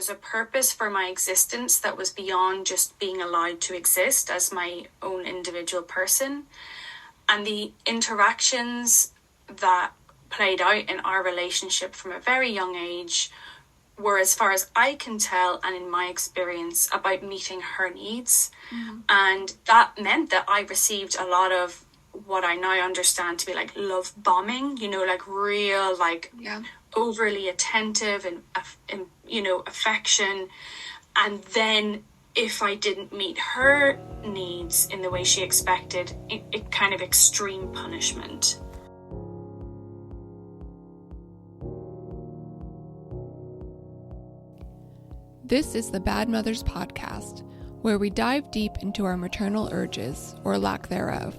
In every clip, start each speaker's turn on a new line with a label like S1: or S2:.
S1: was a purpose for my existence that was beyond just being allowed to exist as my own individual person. And the interactions that played out in our relationship from a very young age were, as far as I can tell, and in my experience, about meeting her needs. And that meant that I received a lot of what I now understand to be like love bombing, like real, like overly attentive and affection. And then if I didn't meet her needs in the way she expected, it kind of extreme punishment.
S2: This is the Bad Mothers Podcast, where we dive deep into our maternal urges, or lack thereof.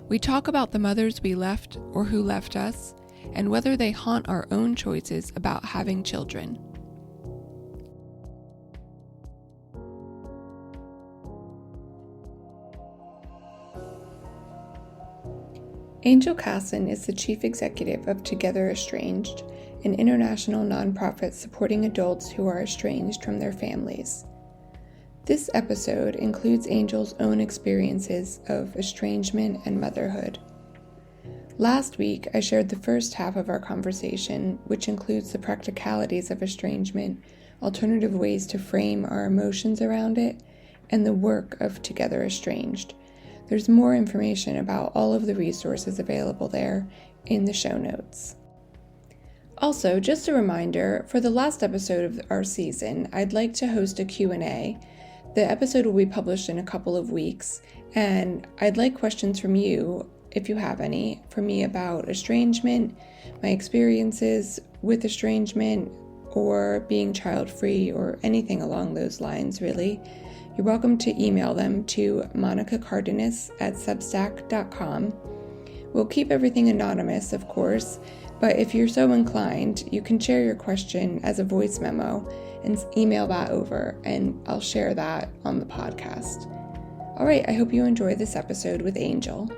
S2: We talk about the mothers we left or who left us, and whether they haunt our own choices about having children. Angel Cassin is the chief executive of Together Estranged, an international nonprofit supporting adults who are estranged from their families. This episode includes Angel's own experiences of estrangement and motherhood. Last week, I shared the first half of our conversation, which includes the practicalities of estrangement, alternative ways to frame our emotions around it, and the work of Together Estranged. There's more information about all of the resources available there in the show notes. Also, just a reminder, for the last episode of our season, I'd like to host a Q&A. The episode will be published in a couple of weeks, and I'd like questions from you, if you have any, for me about estrangement, my experiences with estrangement, or being child-free, or anything along those lines, really. You're welcome to email them to monicacardenas@substack.com. We'll keep everything anonymous, of course, but if you're so inclined, you can share your question as a voice memo and email that over, and I'll share that on the podcast. All right, I hope you enjoy this episode with Angel.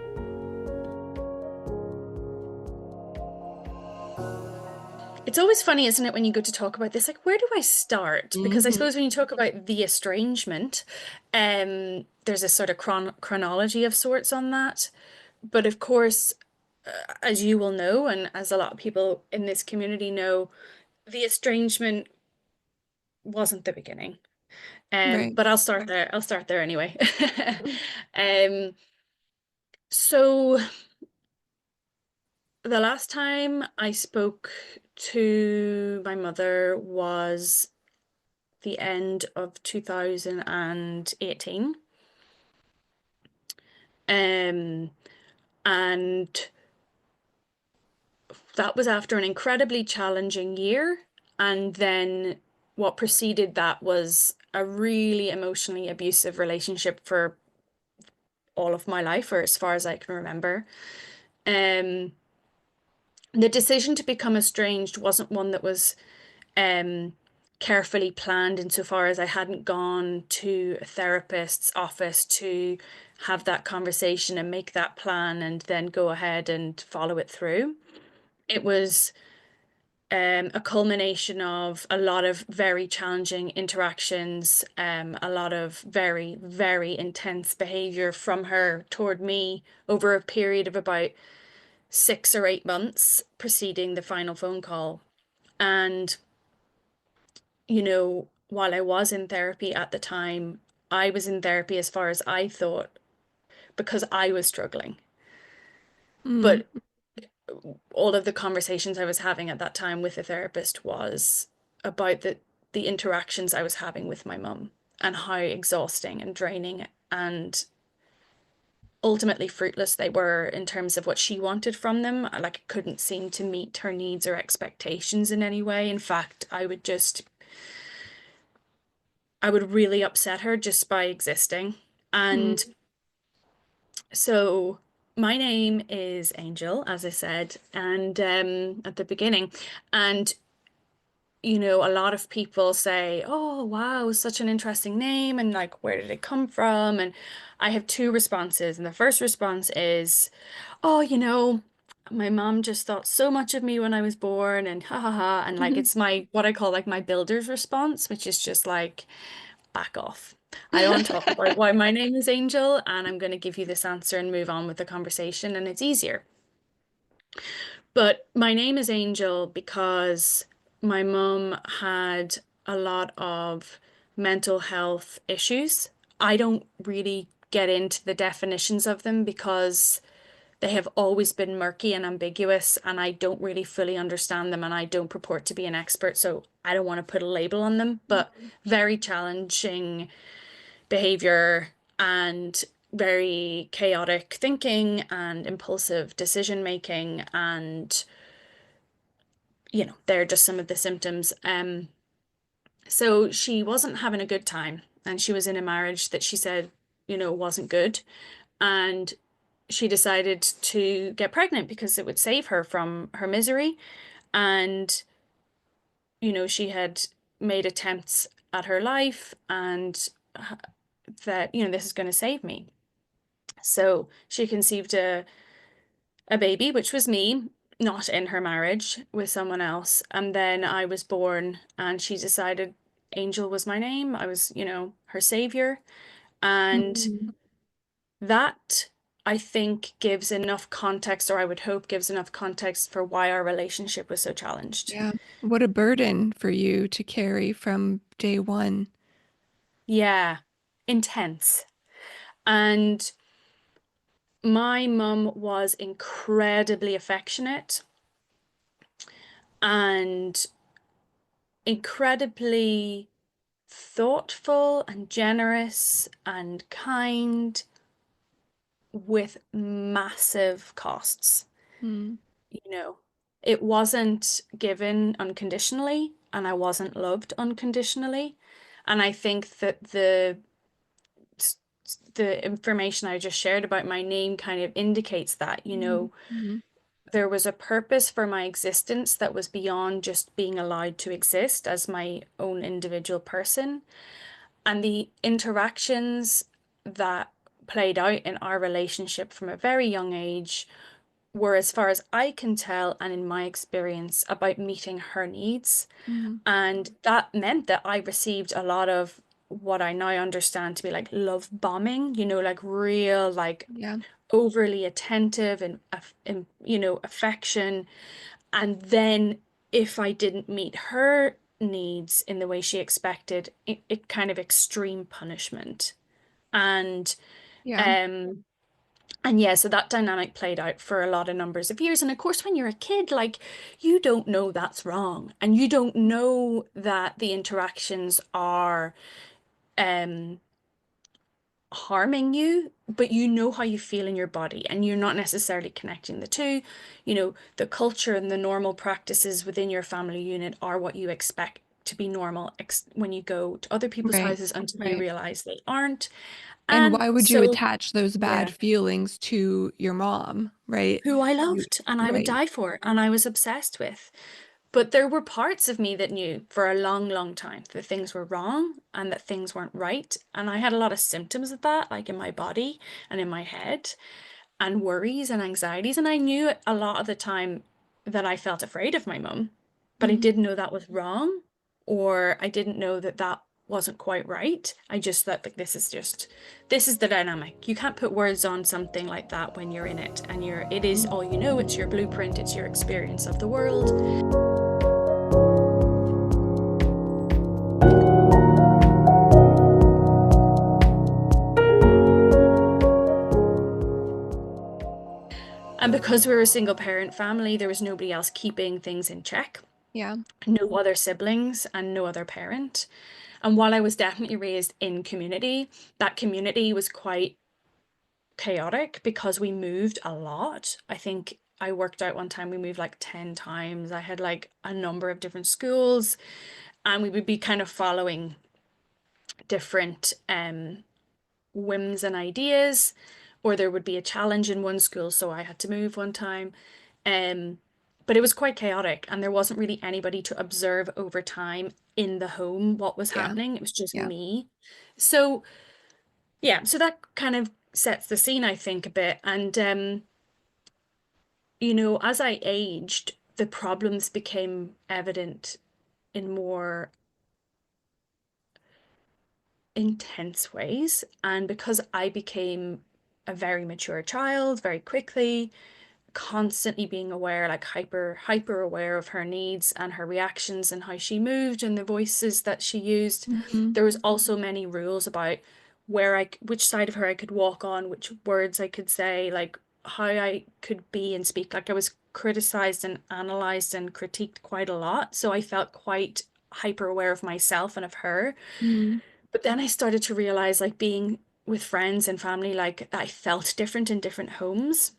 S1: It's always funny, isn't it, when you go to talk about this, like, where do I start? Because I suppose when you talk about the estrangement, there's a sort of chronology of sorts on that. But of course, as you will know, and as a lot of people in this community know, the estrangement wasn't the beginning.
S2: Right.
S1: But I'll start there anyway. So the last time I spoke to my mother was the end of 2018. And that was after an incredibly challenging year. And then what preceded that was a really emotionally abusive relationship for all of my life, or as far as I can remember. The decision to become estranged wasn't one that was carefully planned, insofar as I hadn't gone to a therapist's office to have that conversation and make that plan and then go ahead and follow it through. It was a culmination of a lot of very challenging interactions, a lot of very, very intense behavior from her toward me over a period of about 6 or 8 months preceding the final phone call. And, while I was in therapy at the time, I was in therapy, as far as I thought, because I was struggling. But all of the conversations I was having at that time with the therapist was about the interactions I was having with my mum, and how exhausting and draining and ultimately fruitless they were in terms of what she wanted from them. Like, it couldn't seem to meet her needs or expectations in any way. In fact, I would really upset her just by existing. And so my name is Angel, as I said, and at the beginning. And a lot of people say, oh, wow, such an interesting name, and like, where did it come from? And I have two responses. And the first response is, oh, my mom just thought so much of me when I was born and ha ha ha. And like, it's my, what I call like my builder's response, which is just like, back off. I don't want to talk about why my name is Angel, and I'm going to give you this answer and move on with the conversation, and it's easier. But my name is Angel because my mum had a lot of mental health issues. I don't really get into the definitions of them because they have always been murky and ambiguous, and I don't really fully understand them, and I don't purport to be an expert, so I don't want to put a label on them, but very challenging behavior and very chaotic thinking and impulsive decision making and they're just some of the symptoms. So she wasn't having a good time, and she was in a marriage that she said, wasn't good. And she decided to get pregnant because it would save her from her misery. And, she had made attempts at her life and that, this is going to save me. So she conceived a baby, which was me, not in her marriage with someone else. And then I was born, and she decided Angel was my name. I was, her savior. And
S2: Mhm.
S1: that I think gives enough context, or I would hope gives enough context for why our relationship was so challenged.
S2: Yeah. What a burden for you to carry from day one.
S1: Yeah, intense. And my mum was incredibly affectionate and incredibly thoughtful and generous and kind with massive costs.
S2: Mm.
S1: You know, it wasn't given unconditionally, and I wasn't loved unconditionally. And I think that the information I just shared about my name kind of indicates that,
S2: Mhm.
S1: there was a purpose for my existence that was beyond just being allowed to exist as my own individual person. And the interactions that played out in our relationship from a very young age were, as far as I can tell, and in my experience, about meeting her needs.
S2: Mhm.
S1: And that meant that I received a lot of what I now understand to be like love bombing, like real, like
S2: Yeah.
S1: overly attentive and affection. And then if I didn't meet her needs in the way she expected, it kind of extreme punishment. And
S2: Yeah.
S1: um and yeah, so that dynamic played out for a lot of numbers of years. And of course, when you're a kid, like you don't know that's wrong. And you don't know that the interactions are um harming you, but you know how you feel in your body, and you're not necessarily connecting the two. The culture and the normal practices within your family unit are what you expect to be normal when you go to other people's
S2: Right.
S1: houses until you
S2: Right.
S1: realize they aren't.
S2: And
S1: And
S2: why would you
S1: so,
S2: attach those bad
S1: yeah,
S2: feelings to your mom, right?
S1: who I
S2: You,
S1: loved and I would
S2: right.
S1: die for and I was obsessed with. But there were parts of me that knew for a long, long time that things were wrong and that things weren't right. And I had a lot of symptoms of that, like in my body and in my head, and worries and anxieties. And I knew a lot of the time that I felt afraid of my mum, but I
S2: Mhm.
S1: didn't know that was wrong, or I didn't know that that wasn't quite right. I just thought like this is the dynamic. You can't put words on something like that when you're in it, and it is all you know, it's your blueprint, it's your experience of the world. And because we were a single parent family, there was nobody else keeping things in check.
S2: Yeah.
S1: No other siblings and no other parent. And while I was definitely raised in community, that community was quite chaotic because we moved a lot. I think I worked out one time we moved like 10 times. I had like a number of different schools, and we would be kind of following different whims and ideas, or there would be a challenge in one school, so I had to move one time. Um, but it was quite chaotic, and there wasn't really anybody to observe over time in the home what was
S2: Yeah.
S1: happening. It was just
S2: Yeah.
S1: me. So, yeah, so that kind of sets the scene, I think, a bit. And as I aged, the problems became evident in more intense ways. And because I became a very mature child very quickly, constantly being aware, like hyper aware of her needs and her reactions and how she moved and the voices that she used.
S2: Mm-hmm.
S1: There was also many rules about which side of her I could walk on, which words I could say, like how I could be and speak. Like I was criticized and analyzed and critiqued quite a lot, so I felt quite hyper aware of myself and of her.
S2: Mm-hmm.
S1: But then I started to realize, like being with friends and family, like I felt different in different homes,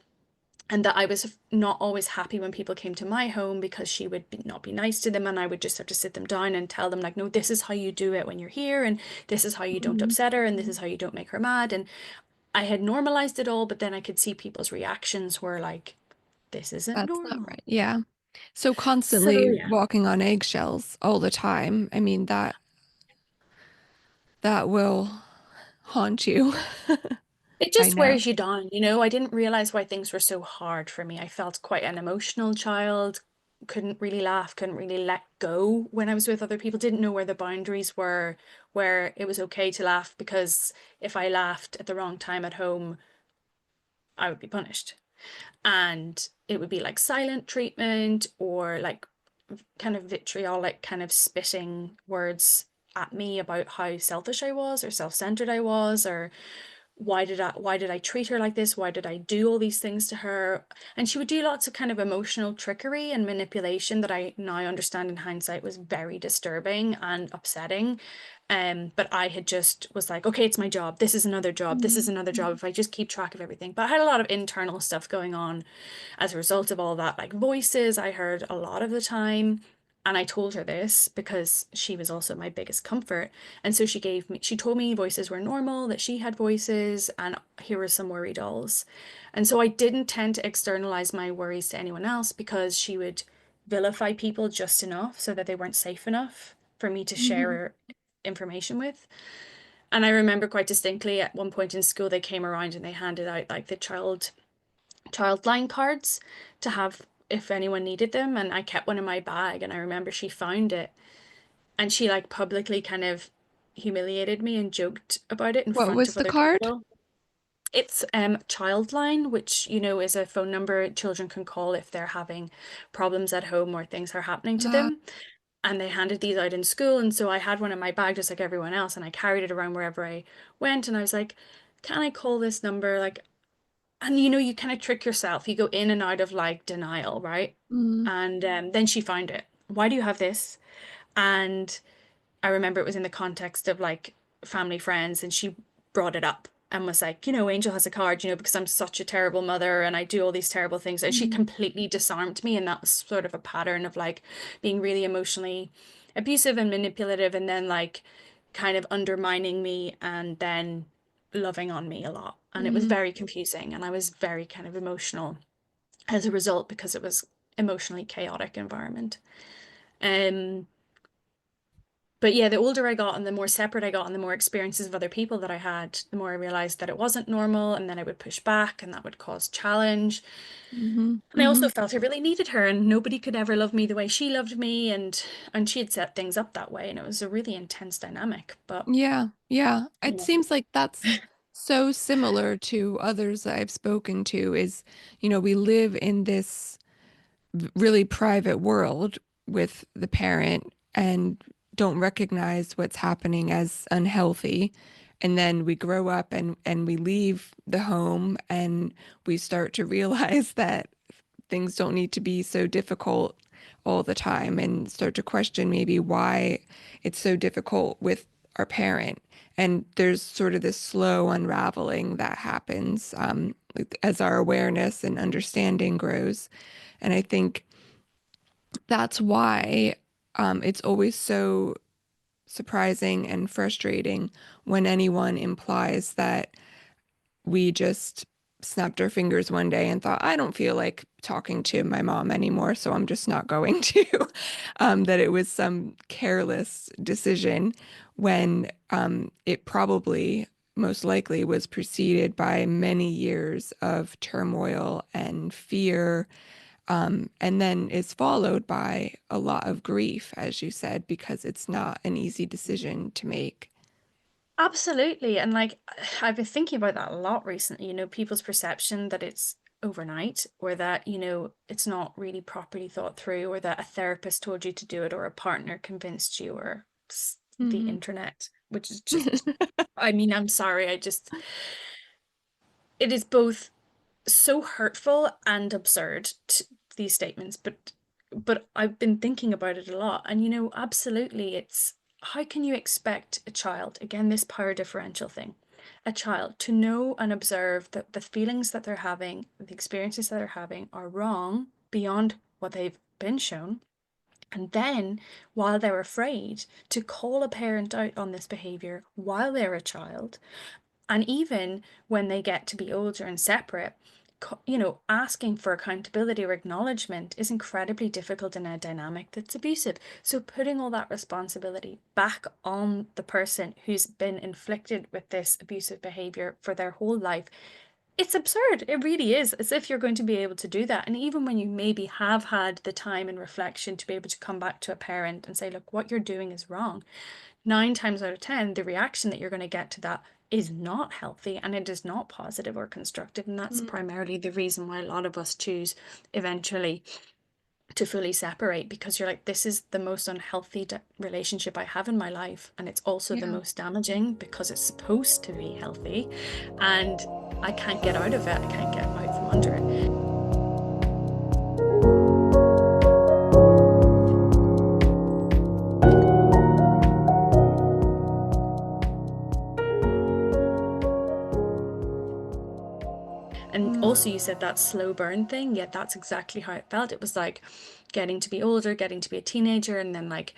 S1: and that I was not always happy when people came to my home because she would not be nice to them, and I would just have to sit them down and tell them, like, no, this is how you do it when you're here, and this is how you don't
S2: Mm-hmm.
S1: upset her, and this is how you don't make her mad. And I had normalized it all, but then I could see people's reactions were like, this isn't
S2: That's not
S1: normal.
S2: right. Yeah. So
S1: So
S2: constantly
S1: yeah,
S2: walking on eggshells all the time. I mean, that will haunt you,
S1: it
S2: I
S1: just
S2: know.
S1: wears you down, you know. I didn't realize why things were so hard for me. I felt quite an emotional child, couldn't really laugh, couldn't really let go when I was with other people, didn't know where the boundaries were, where it was okay to laugh, because if I laughed at the wrong time at home, I would be punished. And it would be like silent treatment, or like kind of vitriolic, kind of spitting words at me about how selfish I was or self-centered I was, or why did I treat her like this? Why did I do all these things to her? And she would do lots of kind of emotional trickery and manipulation that I now understand in hindsight was very disturbing and upsetting. But I had just was like, okay, it's my job. This is another job. This is
S2: Mm-hmm.
S1: another job. If I just keep track of everything. But I had a lot of internal stuff going on as a result of all that, like voices I heard a lot of the time. And I told her this because she was also my biggest comfort. And so she told me voices were normal, that she had voices, and here were some worry dolls. And so I didn't tend to externalize my worries to anyone else, because she would vilify people just enough so that they weren't safe enough for me to
S2: Mm-hmm.
S1: share information with. And I remember quite distinctly at one point in school, they came around and they handed out like the child line cards to have if anyone needed them. And I kept one in my bag, and I remember she found it, and she like publicly kind of humiliated me and joked about it in
S2: What
S1: front
S2: was
S1: of
S2: the
S1: other
S2: card?
S1: people. It's Childline, which is a phone number children can call if they're having problems at home or things are happening to
S2: Uh,
S1: them. And they handed these out in school, and so I had one in my bag just like everyone else, and I carried it around wherever I went. And I was like, can I call this number? Like, and you kind of trick yourself. You go in and out of like denial, right?
S2: mm,
S1: And then she found it. Why do you have this? And I remember it was in the context of like family friends, and she brought it up and was like, Angel has a card, because I'm such a terrible mother and I do all these terrible things. And she
S2: mm,
S1: completely disarmed me. And that was sort of a pattern of like being really emotionally abusive and manipulative, and then like kind of undermining me and then loving on me a lot. And it was
S2: mm,
S1: very confusing. And I was very kind of emotional as a result, because it was emotionally chaotic environment. Um, but yeah, the older I got and the more separate I got and the more experiences of other people that I had, the more I realized that it wasn't normal, and then I would push back and that would cause challenge.
S2: mm-hmm,
S1: And I
S2: mm-hmm.
S1: also felt I really needed her, and nobody could ever love me the way she loved me, and she had set things up that way, and it was a really intense dynamic. But
S2: Yeah, yeah. It
S1: yeah.
S2: seems like that's so similar to others that I've spoken to is, we live in this really private world with the parent and don't recognize what's happening as unhealthy. And then we grow up and we leave the home and we start to realize that things don't need to be so difficult all the time and start to question maybe why it's so difficult with our parent. And there's sort of this slow unraveling that happens as our awareness and understanding grows. And I think that's why it's always so surprising and frustrating when anyone implies that we just snapped our fingers one day and thought, I don't feel like talking to my mom anymore, so I'm just not going to. That it was some careless decision when it probably most likely was preceded by many years of turmoil and fear, and then is followed by a lot of grief, as you said, because it's not an easy decision to make.
S1: Absolutely. And like I've been thinking about that a lot recently, people's perception that it's overnight or that, it's not really properly thought through or that a therapist told you to do it or a partner convinced you or the
S2: Hmm.
S1: internet, which is just, I mean, I'm sorry, it is both so hurtful and absurd these statements, but I've been thinking about it a lot, and absolutely, it's how can you expect a child, again, this power differential thing, a child to know and observe that the feelings that they're having, the experiences that they're having are wrong beyond what they've been shown, and then while they're afraid to call a parent out on this behavior while they're a child, and even when they get to be older and separate, asking for accountability or acknowledgement is incredibly difficult in a dynamic that's abusive. So putting all that responsibility back on the person who's been inflicted with this abusive behavior for their whole life, it's absurd. It really is, as if you're going to be able to do that. And even when you maybe have had the time and reflection to be able to come back to a parent and say, look, what you're doing is wrong, 9 times out of 10, the reaction that you're going to get to that is not healthy and it is not positive or constructive. And that's primarily the reason why a lot of us choose eventually to fully separate, because you're like, this is the most unhealthy relationship I have in my life. And it's also the
S2: Yeah.
S1: most damaging because it's supposed to be healthy. And I can't get out of it. I can't get out from under it. And
S2: Mm.
S1: also, you said that slow burn thing. Yeah, that's exactly how it felt. It was like getting to be older, getting to be a teenager, and then, like,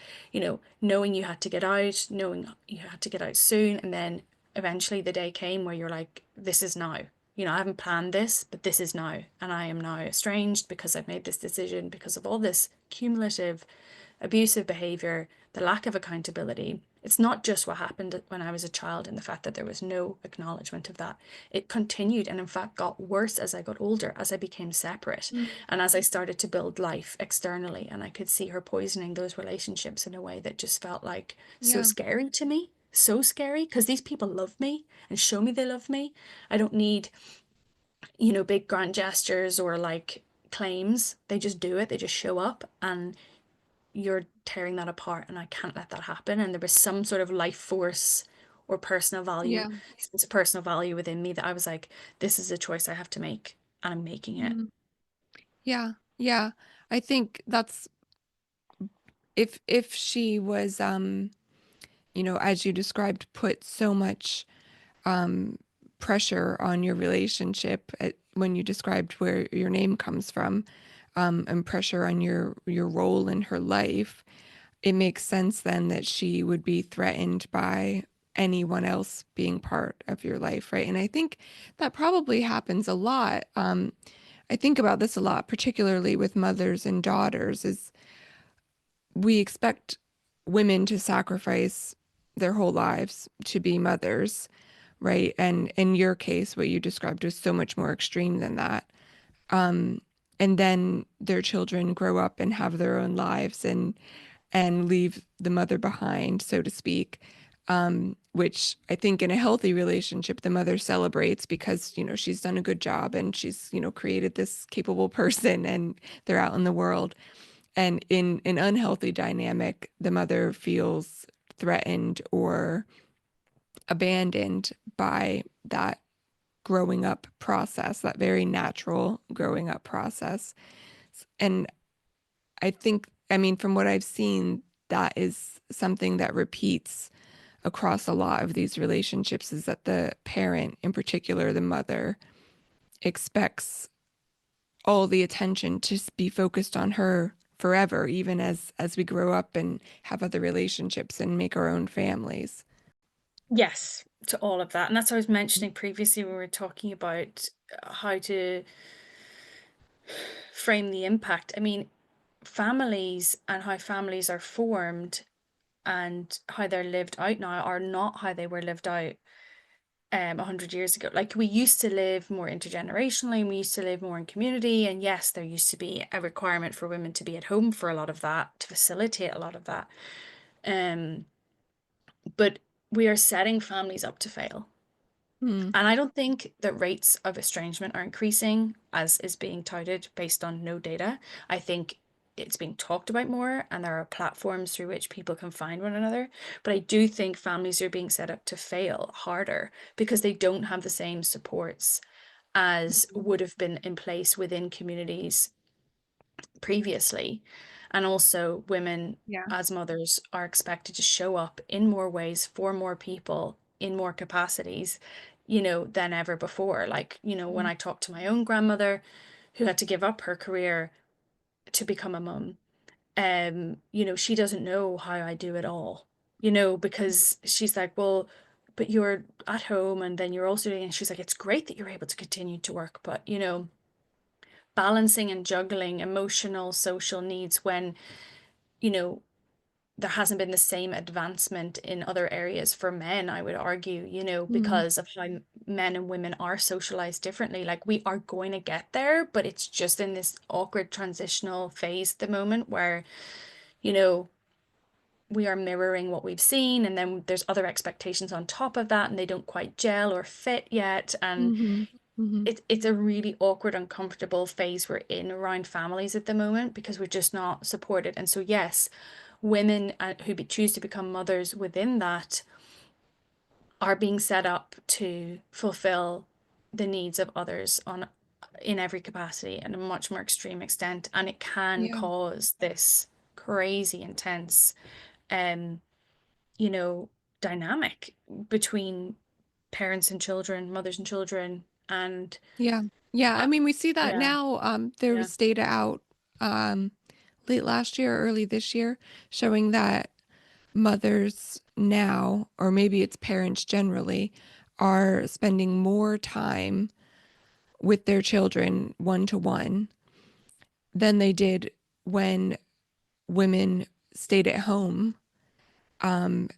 S1: knowing you had to get out, knowing you had to get out soon. And then eventually the day came where you're like, this is now. I haven't planned this, but this is now. And I am now estranged because I've made this decision because of all this cumulative abusive behavior, the lack of accountability. It's not just what happened when I was a child and the fact that there was no acknowledgement of that. It continued and, in fact, got worse as I got older, as I became separate,
S2: Mm.
S1: and as I started to build life externally. And I could see her poisoning those relationships in a way that just felt like so
S2: Yeah.
S1: scary to me. So scary, because these people love me and show me they love me. I don't need, big grand gestures or like claims. They just do it, they just show up, and you're tearing that apart, and I can't let that happen. And there was some sort of life force or personal value,
S2: Yeah.
S1: sense of personal value within me that I was like, this is a choice I have to make, and I'm making it.
S2: Mm. Yeah. Yeah. I think that's if she was as you described, put so much um pressure on your relationship when you described where your name comes from, and pressure on your role in her life, it makes sense then that she would be threatened by anyone else being part of your life, right? And I think that probably happens a lot. I think about this a lot, particularly with mothers and daughters, is we expect women to sacrifice their whole lives to be mothers, right? And in your case, what you described was so much more extreme than that. Um, and then their children grow up and have their own lives and leave the mother behind, so to speak. Which I think in a healthy relationship, the mother celebrates because, she's done a good job and she's, created this capable person and they're out in the world. And in an unhealthy dynamic, the mother feels threatened or abandoned by that growing up process, that very natural growing up process. And I think, I mean, from what I've seen, that is something that repeats across a lot of these relationships, is that the parent, in particular the mother, expects all the attention to be focused on her forever, even as we grow up and have other relationships and make our own families.
S1: Yes, to all of that. And that's what I was mentioning previously when we were talking about how to frame the impact. I mean, families and how families are formed and how they're lived out now are not how they were lived out 100 years ago. Like we used to live more intergenerationally, and we used to live more in community. And yes, there used to be a requirement for women to be at home for a lot of that, to facilitate a lot of that. Um, but we are setting families up to fail.
S2: Mm.
S1: And I don't think that rates of estrangement are increasing as is being touted based on no data. I think it's being talked about more and there are platforms through which people can find one another. But I do think families are being set up to fail harder because they don't have the same supports as would have been in place within communities previously. And also, women
S2: Yeah.
S1: as mothers are expected to show up in more ways for more people in more capacities, than ever before. Like, when
S2: Mm.
S1: I talk to my own grandmother who had to give up her career to become a mum, she doesn't know how I do it all, because she's like, well, but you're at home and then you're also doing, and she's like, it's great that you're able to continue to work, but balancing and juggling emotional, social needs when, you know, there hasn't been the same advancement in other areas for men, I would argue,
S2: Mm.
S1: because of how men and women are socialized differently. Like we are going to get there, but it's just in this awkward transitional phase at the moment where, you know, we are mirroring what we've seen, and then there's other expectations on top of that, and they don't quite gel or fit yet. And
S2: Mhm. Mhm.
S1: it's a really awkward, uncomfortable phase we're in around families at the moment because we're just not supported. And so, yes, women who choose to become mothers within that are being set up to fulfill the needs of others on in every capacity and a much more extreme extent, and it can
S2: Yeah.
S1: cause this crazy intense um you know dynamic between parents and children, mothers and children, and
S2: Yeah. Yeah. I
S1: uh,
S2: mean, we see that
S1: yeah,
S2: now. There
S1: yeah.
S2: was data out um, late last year, early this year, showing that mothers now, or maybe it's parents generally, are spending more time with their children one to one than they did when women stayed at home. Um,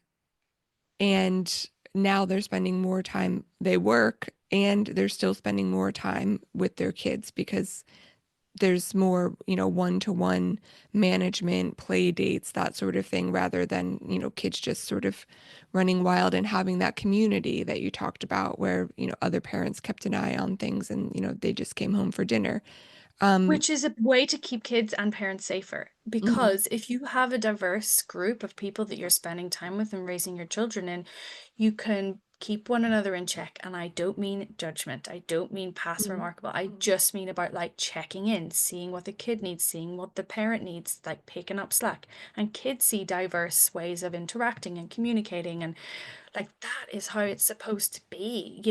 S2: and now they're spending more time, they work, and they're still spending more time with their kids because there's more, one-to-one management, play dates, that sort of thing, rather than, kids just sort of running wild and having that community that you talked about where, other parents kept an eye on things and, they just came home for dinner. Um,
S1: Which is a way to keep kids and parents safer.
S2: mhm,
S1: Because if you have a diverse group of people that you're spending time with and raising your children in, you can keep one another in check. And I don't mean judgment. I don't mean passive
S2: mhm,
S1: remarkable. I just mean about like checking in, seeing what the kid needs, seeing what the parent needs, like picking up slack. And kids see diverse ways of interacting and communicating, and like that is how it's supposed to be,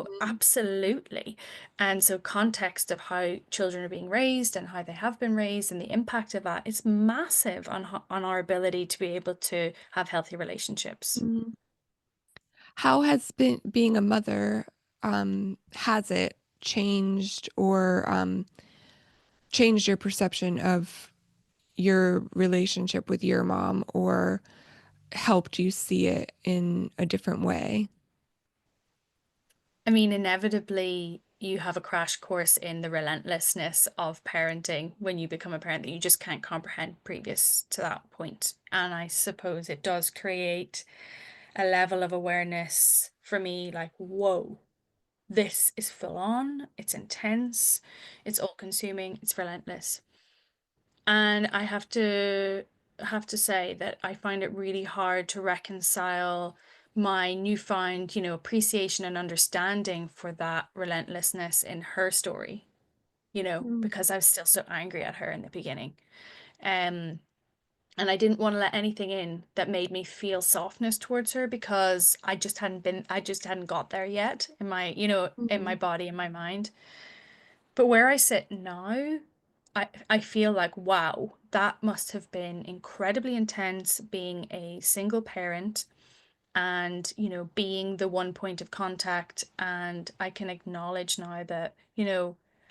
S2: mhm,
S1: Absolutely. And so context of how children are being raised and how they have been raised and the impact of that is massive on our ability to be able to have healthy relationships.
S2: mhm. How has been being a mother, has it changed or changed your perception of your relationship with your mom or helped you see it in a different way?
S1: I mean, inevitably, you have a crash course in the relentlessness of parenting when you become a parent that you just can't comprehend previous to that point. And I suppose it does create a level of awareness for me like, whoa, this is full on, it's intense, it's all consuming, it's relentless. And I have to say that I find it really hard to reconcile my newfound, appreciation and understanding for that relentlessness in her story,
S2: Mm,
S1: because I was still so angry at her in the beginning. Um, and I didn't want to let anything in that made me feel softness towards her because I just hadn't got there yet in my, in my
S2: mhm,
S1: body and my mind. But where I sit now, I feel like, wow, that must have been incredibly intense being a single parent and, being the one point of contact. And I can acknowledge now that,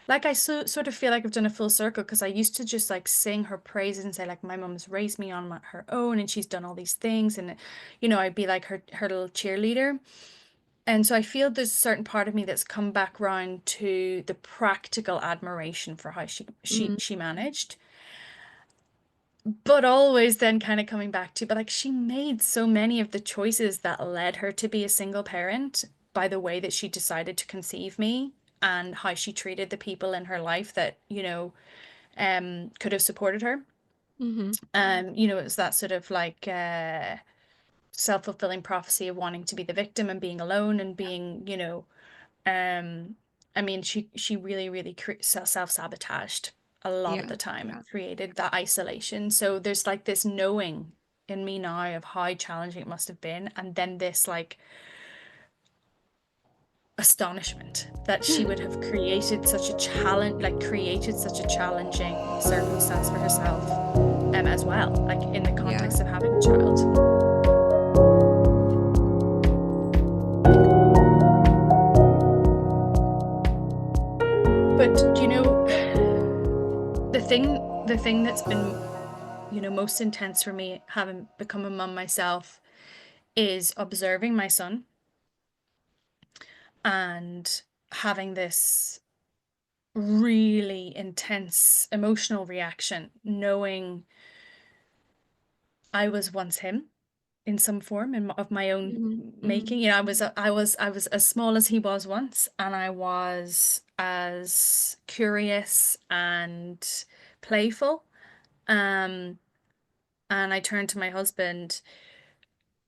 S1: like I sort of feel like I've done a full circle because I used to just like sing her praises and say like my mom's raised me on her own and she's done all these things, and I'd be like her little cheerleader. And so I feel there's a certain part of me that's come back round to the practical admiration for how
S2: Mm,
S1: she managed. But always then kind of coming back to, but like she made so many of the choices that led her to be a single parent by the way that she decided to conceive me and how she treated the people in her life that, could have supported her.
S2: mm-hmm.
S1: It was that sort of like self-fulfilling prophecy of wanting to be the victim and being alone and being, um, I mean, she really, really self-sabotaged a lot of
S2: Yeah,
S1: the time
S2: yeah,
S1: and created that isolation. So there's like this knowing in me now of how challenging it must have been, and then this like astonishment that she would have created such a challenge, like created such a challenging circumstance for herself, as well, like in the
S2: yeah.
S1: context of having a child. But the thing that's been, most intense for me having become a mum myself is observing my son and having this really intense emotional reaction, knowing I was once him in some form of my own
S2: Mm-hmm. Mm-hmm.
S1: making. I was as small as he was once, and I was as curious and playful. Um, and I turned to my husband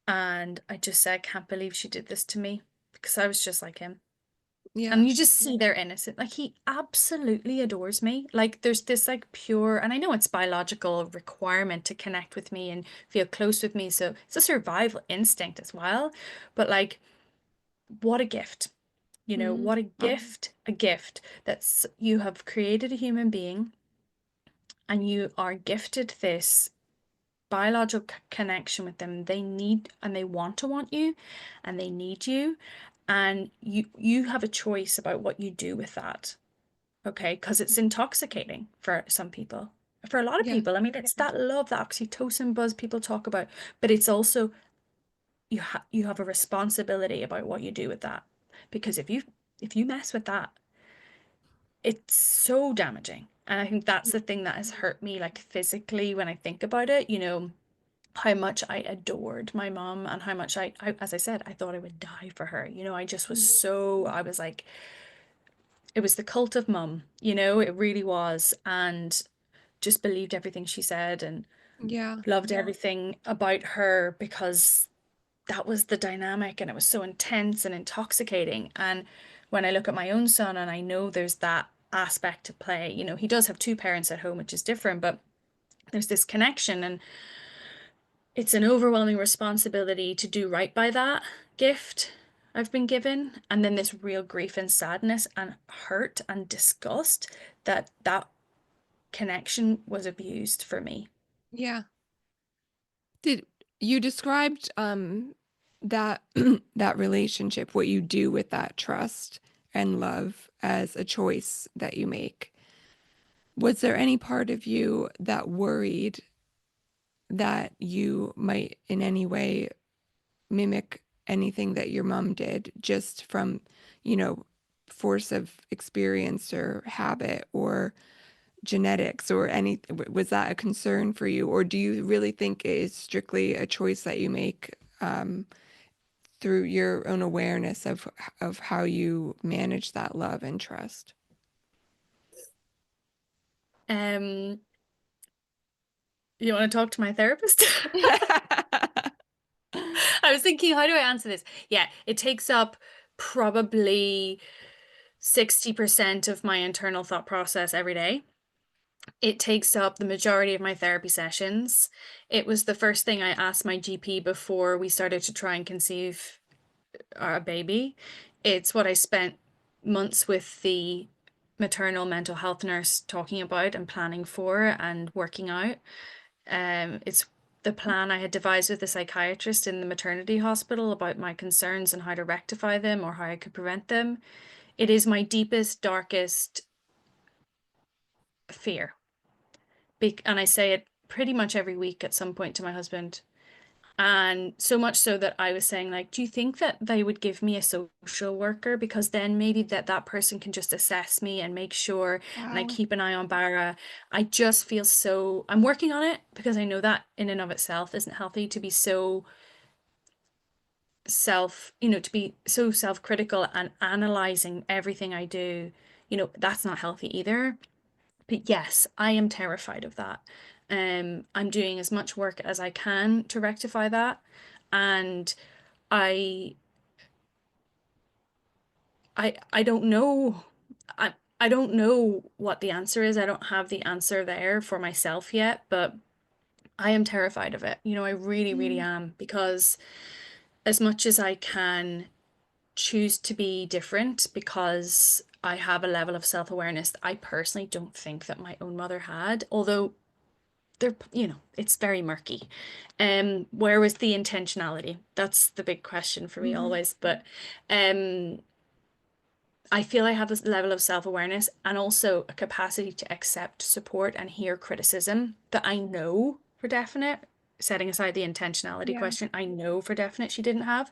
S1: and I just said, I can't believe she did this to me because I was just like him.
S2: Yeah.
S1: And you just see they're innocent. Like he absolutely adores me. Like there's this like pure, and I know it's biological requirement to connect with me and feel close with me. So it's a survival instinct as well. But like, what a gift.
S2: Mm-hmm.
S1: What a gift that's you have created a human being and you are gifted this biological connection with them. They need and they want you and they need you. And you have a choice about what you do with that. Okay, because it's intoxicating for some people. For a lot of
S2: Yeah.
S1: people, I mean, it's that love, that oxytocin buzz people talk about, but it's also you have a responsibility about what you do with that. Because if you mess with that, it's so damaging. And I think that's the thing that has hurt me like physically when I think about it, how much I adored my mom and how much as I said, I thought I would die for her. I just was I was like, it was the cult of mum, it really was. And just believed everything she said and
S2: Yeah.
S1: loved everything about her because that was the dynamic and it was so intense and intoxicating. And when I look at my own son and I know there's that aspect to play, he does have two parents at home, which is different, but there's this connection and it's an overwhelming responsibility to do right by that gift I've been given. And then this real grief and sadness and hurt and disgust that connection was abused for me.
S2: Yeah. Did you described that that relationship, what you do with that trust and love as a choice that you make? Was there any part of you that worried that you might in any way mimic anything that your mom did just from, you know, force of experience or habit or genetics or any, was that a concern for you? Or do you really think it is strictly a choice that you make through your own awareness of how you manage that love and trust?
S1: Um, you want to talk to my therapist? I was thinking, how do I answer this? Yeah, it takes up probably 60% of my internal thought process every day. It takes up the majority of my therapy sessions. It was the first thing I asked my GP before we started to try and conceive our baby. It's what I spent months with the maternal mental health nurse talking about and planning for and working out. It's the plan I had devised with the psychiatrist in the maternity hospital about my concerns and how to rectify them or how I could prevent them. It is my deepest, darkest fear. And I say it pretty much every week at some point to my husband. And so much so that I was saying, like, do you think that they would give me a social worker? Because then maybe that person can just assess me and make sure, and I
S2: Wow.
S1: keep an eye on Bara. I just feel so, I'm working on it because I know that in and of itself isn't healthy to be so to be so self-critical and analyzing everything I do. That's not healthy either. But yes, I am terrified of that. I'm doing as much work as I can to rectify that. And I I don't know. I don't know what the answer is. I don't have the answer there for myself yet, but I am terrified of it. I really, really
S2: Mm,
S1: am because as much as I can choose to be different because I have a level of self-awareness that I personally don't think that my own mother had, although it's very murky. Where was the intentionality? That's the big question for me
S2: mhm.
S1: always. But um I feel I have this level of self-awareness and also a capacity to accept support and hear criticism that I know for definite, setting aside the intentionality
S2: Yeah.
S1: question, I know for definite she didn't have.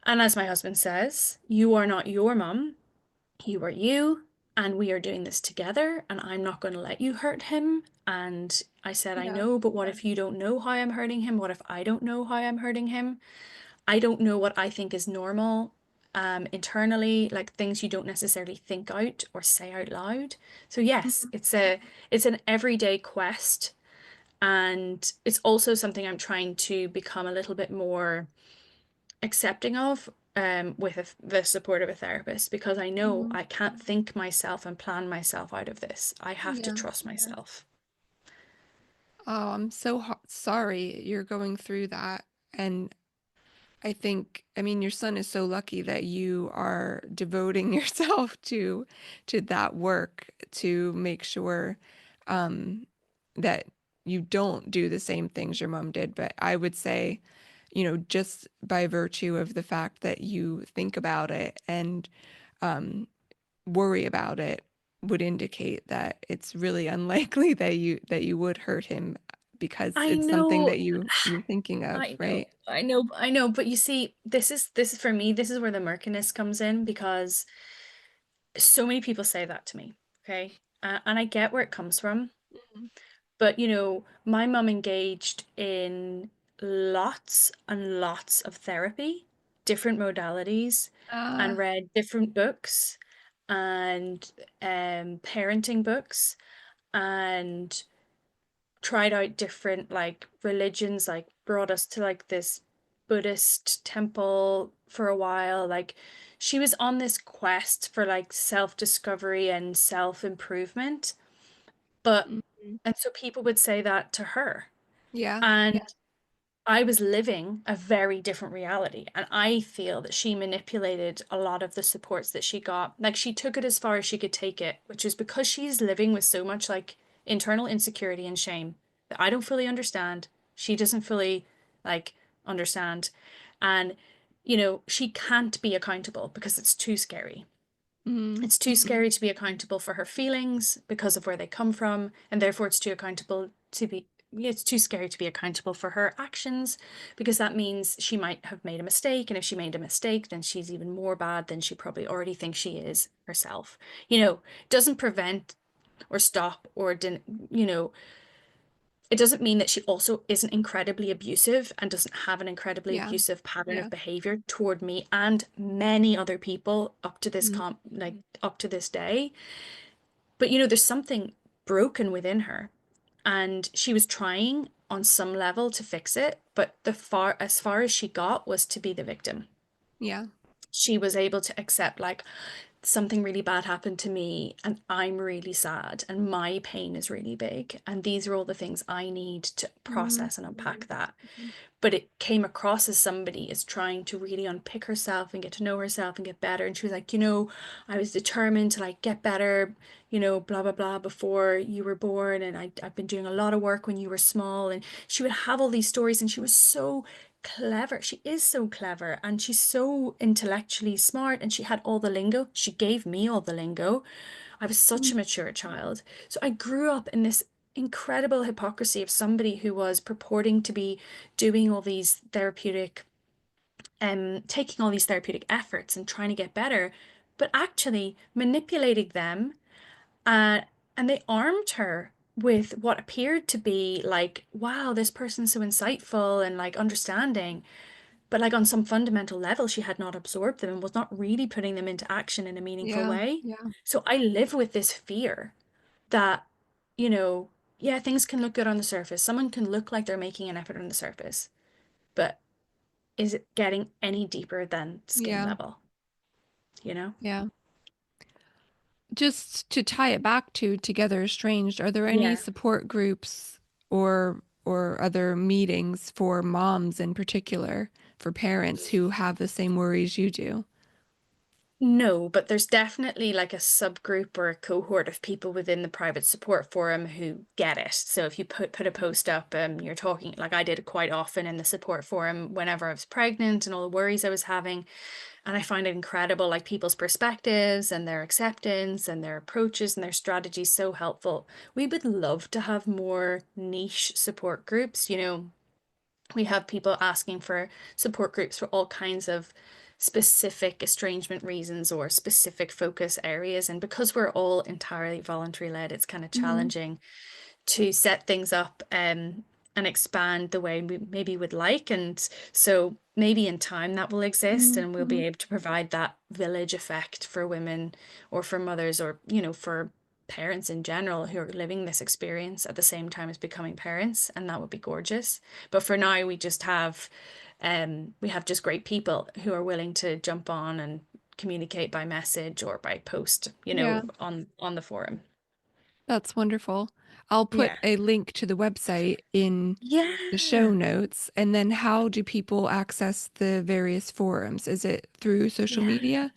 S1: And as my husband says, you are not your mum, you are you, and we are doing this together, and I'm not going to let you hurt him. And I said, I
S2: Yeah.
S1: know, but what if you don't know how I'm hurting him? What if I don't know how I'm hurting him? I don't know what I think is normal internally, like things you don't necessarily think out or say out loud. So yes,
S2: Mhm.
S1: it's an everyday quest, and it's also something I'm trying to become a little bit more accepting of with the support of a therapist because I know
S2: Mhm.
S1: I can't think myself and plan myself out of this. I have to
S2: Yeah.
S1: trust myself.
S2: Oh, I'm so sorry you're going through that. And I mean, your son is so lucky that you are devoting yourself to that work to make sure um, that you don't do the same things your mom did. But I would say, just by virtue of the fact that you think about it and um, worry about it would indicate that it's really unlikely that you would hurt him because
S1: I
S2: it's something
S1: know,
S2: that you're thinking of,
S1: I know,
S2: right?
S1: I know, but you see, this is for me, this is where the murkiness comes in because so many people say that to me, okay? And I get where it comes from,
S2: Mhm.
S1: but my mum engaged in lots and lots of therapy, different modalities, and
S2: Uh,
S1: read different books and parenting books and tried out different like religions, like brought us to like this Buddhist temple for a while. Like she was on this quest for like self-discovery and self-improvement. But
S2: mhm.
S1: and so people would say that to her.
S2: Yeah.
S1: And I was living a very different reality. And I feel that she manipulated a lot of the supports that she got. Like she took it as far as she could take it, which is because she's living with so much like internal insecurity and shame that I don't fully understand. She doesn't fully like understand. And, she can't be accountable because it's too scary.
S2: Mhm.
S1: It's too scary to be accountable for her feelings because of where they come from, and therefore it's too scary to be accountable for her actions because that means she might have made a mistake, and if she made a mistake, then she's even more bad than she probably already thinks she is herself. It doesn't prevent or stop or didn't, it doesn't mean that she also isn't incredibly abusive and doesn't have an incredibly
S2: Yeah.
S1: abusive pattern
S2: Yeah.
S1: of behavior toward me and many other people up to this
S2: Mhm.
S1: up to this day. But there's something broken within her, and she was trying on some level to fix it, but as far as she got was to be the victim.
S2: Yeah.
S1: She was able to accept like something really bad happened to me and I'm really sad and my pain is really big and these are all the things I need to
S2: Mhm.
S1: process and unpack that. But it came across as somebody is trying to really unpick herself and get to know herself and get better. And she was like, I was determined to like get better, blah blah blah before you were born, and I've been doing a lot of work when you were small. And she would have all these stories, and she was so clever. She is so clever, and she's so intellectually smart, and she had all the lingo. She gave me all the lingo. I was such
S2: Mhm.
S1: a mature child. So I grew up in this incredible hypocrisy of somebody who was purporting to be doing all these therapeutic taking all these therapeutic efforts and trying to get better, but actually manipulating them. Uh, and they armed her with what appeared to be like, wow, this person's so insightful and like understanding. But like on some fundamental level, she had not absorbed them and was not really putting them into action in a meaningful
S2: Yeah.
S1: way.
S2: Yeah.
S1: So I live with this fear that, you know, yeah, things can look good on the surface. Someone can look like they're making an effort on the surface, but is it getting any deeper than skin
S2: Yeah.
S1: level, you know?
S2: Yeah. Just to tie it back to Together Estranged, are there any
S1: Yeah.
S2: support groups or other meetings for moms in particular, for parents who have the same worries you do?
S1: No, but there's definitely like a subgroup or a cohort of people within the private support forum who get it. So if you put a post up, you're talking like I did quite often in the support forum whenever I was pregnant and all the worries I was having. And I find it incredible, like people's perspectives and their acceptance and their approaches and their strategies so helpful. We would love to have more niche support groups, you know. We have people asking for support groups for all kinds of specific estrangement reasons or specific focus areas. And because we're all entirely voluntary led, it's kind of
S2: Mm-hmm.
S1: challenging to set things up and expand the way we maybe would like. And so maybe in time that will exist and we'll
S2: Mm-hmm.
S1: be able to provide that village effect for women or for mothers or, you know, for parents in general who are living this experience at the same time as becoming parents. And that would be gorgeous. But for now, we have just great people who are willing to jump on and communicate by message or by post, you
S2: Yeah,
S1: know, on the forum.
S2: that's wonderful. I'll put
S1: Yeah.
S2: a link to the website in the show
S1: Yeah.
S2: notes. And then how do people access the various forums? Is it through social
S1: Yeah.
S2: media?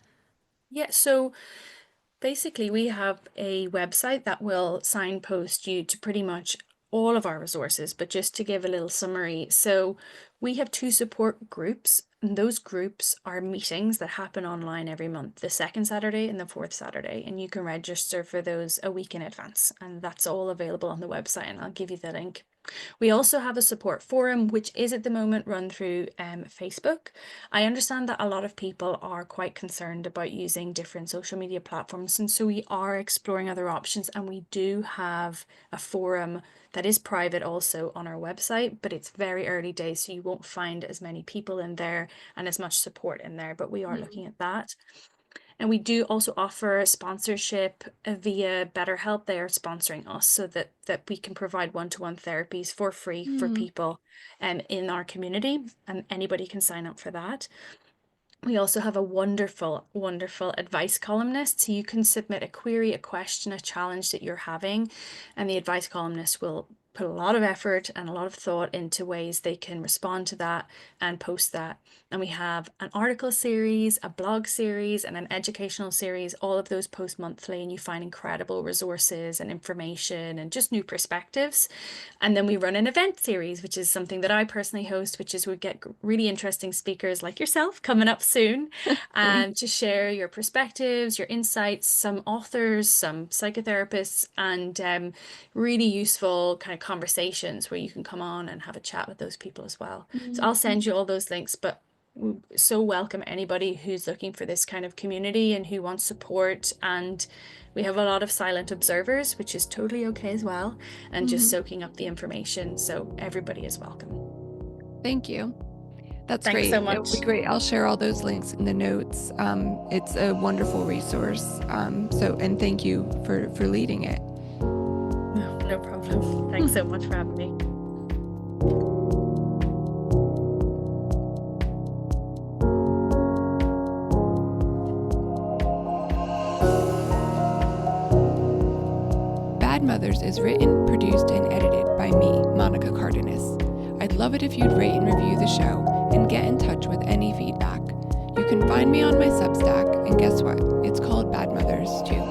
S1: Yeah. So basically, we have a website that will signpost you to pretty much all of our resources, but just to give a little summary. So we have two support groups, and those groups are meetings that happen online every month, the second Saturday and the fourth Saturday. And you can register for those a week in advance. And that's all available on the website, and I'll give you the link. We also have a support forum, which is at the moment run through Facebook. I understand that a lot of people are quite concerned about using different social media platforms, and so we are exploring other options. And we do have a forum that is private also on our website, but it's very early days, so you won't find as many people in there and as much support in there. But we are looking at that. And we do also offer sponsorship via BetterHelp. They are sponsoring us so that we can provide one-to-one therapies for free for
S2: Mm-hmm.
S1: people in our community, and anybody can sign up for that. We also have a wonderful, wonderful advice columnist. So you can submit a query, a question, a challenge that you're having, and the advice columnist will put a lot of effort and a lot of thought into ways they can respond to that and post that. And we have an article series, a blog series, and an educational series. All of those post monthly, and you find incredible resources and information and just new perspectives. And then we run an event series, which is something that I personally host, which is we get really interesting speakers like yourself coming up soon
S2: Great.
S1: to share your perspectives, your insights, some authors, some psychotherapists, and really useful kind of conversations where you can come on and have a chat with those people as well. So I'll
S2: Mm-hmm.
S1: send you all those links, but we so welcome anybody who's looking for this kind of community and who wants support. And we have a lot of silent observers, which is totally okay as well, and just
S2: Mm-hmm.
S1: soaking up the information. So everybody is welcome.
S2: Thank you. That's
S1: Thanks
S2: great.
S1: so
S2: It will be
S1: much.
S2: great. I'll share all those links in the notes. It's a wonderful resource. And thank you for leading it.
S1: No, no problem. Thanks so much for having me.
S2: Bad Mothers is written, produced, and edited by me, Monica Cardenas. I'd love it if you'd rate and review the show and get in touch with any feedback. You can find me on my Substack, and guess what? It's called Bad Mothers too.